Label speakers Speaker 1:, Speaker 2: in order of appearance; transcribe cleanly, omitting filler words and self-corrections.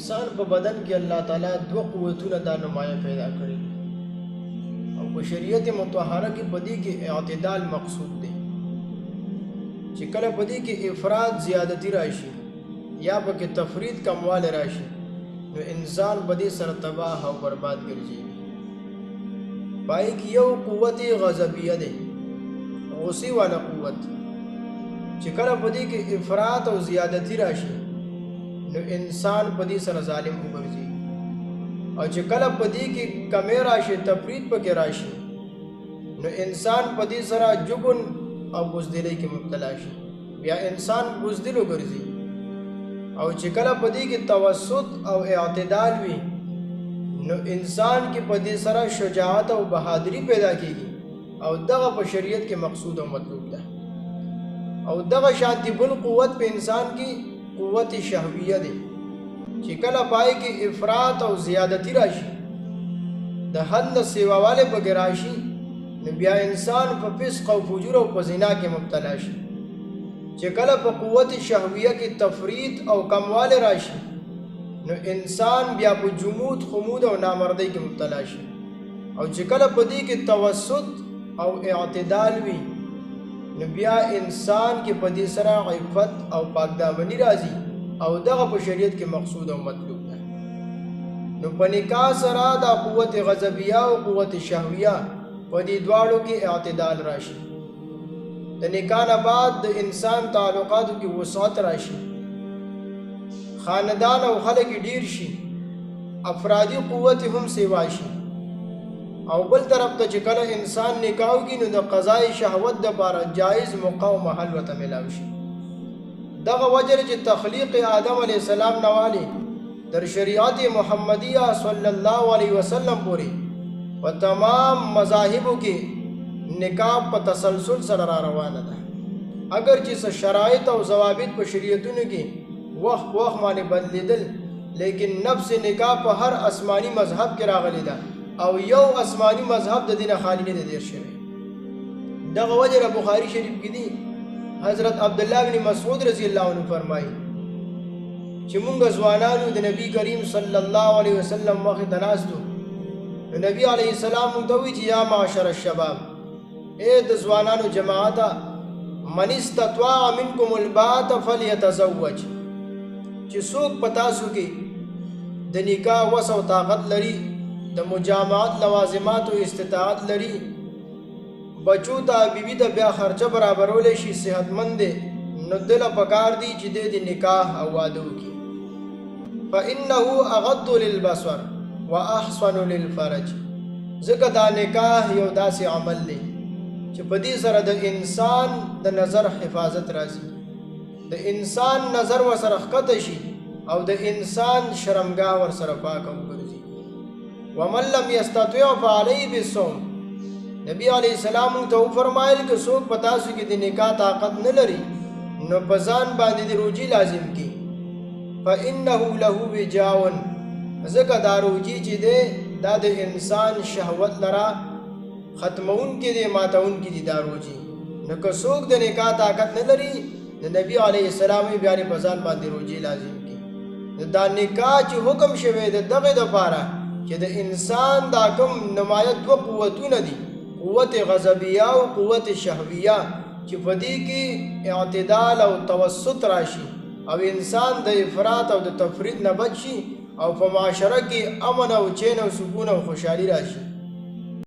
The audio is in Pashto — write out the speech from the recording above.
Speaker 1: انسان په بدن کې الله تعالی دوه قوتونه دا نمایه پیدا کړي او په شریعت مطهره کې پدې کې اعتدال مقصود دی چې کله پدې کې افراط زیادتی راشي یا پکې تفرید کمواله راشي نو انسان پدې سره تباہ او برباد ګرځي. پای کې یو قوت غضبیه ده، غصې والا قوت، چې کله پدې کې افراط او زیادتی راشي نو انسان پدې سره ظالم وګرځي، او چې کله پدې کې کمی راشي تفرید پکې راشي نو انسان پدې سره جبن او بزدلی کې مبتلا شي، بیا انسان بزدل وګرځي. او چې کله پدې کې توسط او اعتدال وي نو انسان کې پدې سره شجاعت او بہادری پیدا کیږي، او دغه په شریعت کې مقصود او مطلوب ده. او دغه شانتی بل قوت په انسان کې قوت شهویه ده چې کله پای کې افراط او زیادتی راشي، د حد نه سیواواله پکې راشي نو بیا انسان په فسق او فجور او په زنا کې مبتلا شي. چې کله په قوت شهویه کې تفرید او کمواله راشي نو انسان بیا په جمود، خمود او نامردی کې مبتلا شي. او چې کله په دې کې توسط او اعتدال وي نو بیا انسان کې په دې سره عفت او پاکدامنی راځي، او دغه په شریعت کې مقصود او مطلوب ده. نو په نکاح سره دا قوت غضبیه او قوت شهویه په دې دواړو کې اعتدال راشي. د نکاح نه بعد د انسان تعلقاتو کې وسعت راشي، خاندان او خلک ډیر شي، افرادی قوت هم سیوا شي. او بل طرف ته چې کله انسان نکاح کوي نو د قضای شهوت دپاره جایز موقع او محل ورته میلاو شي. دغه وجه چې تخلیق آدم علیه السلام نه والی در شریعت محمدیه صلی الله علیه وسلم پورې په تمام مذاهبو کې نکاح په تسلسل سره را روانه ده. اگر چې څه شرایط او ضوابط په شریعتونو کې وخت باندې بدلیدل، لیکن نفس نکاح په هر آسمانی مذهب کې راغلی ده او یو آسمانی مذهب د دینه خالی نه دی شوی. دغه وجه بخاری شریف کې دی حضرت عبدالله بن مسعود رضی الله عنه فرمایي چې مونږ ځوانانو د نبی کریم صلی الله علیه وسلم مخې ته ناستو، نبی علیه السلام مونږ ته وایي چې یا معاشر الشباب، اے د ځوانانو جماعته، من استطاع منکم الباءة فلیتزوج، چې څوک په تاسو کې د نکاح وس او طاقت لري، د مجامعت لوازمات او استطاعت لري، بچو ته بیبي ته بیا خرچه برابرولی شي، صحتمند دی، نو دله پکار دی چې د نکاح او واده وکړي. فانه اغض للبصر واحسن للفرج، ځکه دا نکاح یو داسې عمل دی چې په دې سره د انسان د نظر حفاظت راځي، د انسان نظر ورسره ښکته شي او د انسان شرمګاه ورسره پاکه وګرځي. ومن لم یستطع فعلیه بالصوم، نبی علیہ السلام ته وفرمایل که څوک په تاسو کې د نکاح طاقت نه لري نو په ځان باندې د روجي لازم کړي. فانه له وجاء، ځکه دا روجي چې دی دا د انسان شهوت لره ختمون کې دی، ماتون کې دی دا روجي. نو که څوک د نکاح طاقت نه لري د نبی علیہ السلام بیا په ځان باندې روجي لازم کړي. دا نکاح چې حکم شوی د دغه دپاره چې د انسان دا کوم نمایه دوه قوتونه دي، قوت غضبیه او قوت شهویه، چې په دې کې اعتدال او توسط راشي او انسان د افراط او د تفرید نه بچ شي او په معاشره کې امن او چین او سکون او خوشحالي راشي.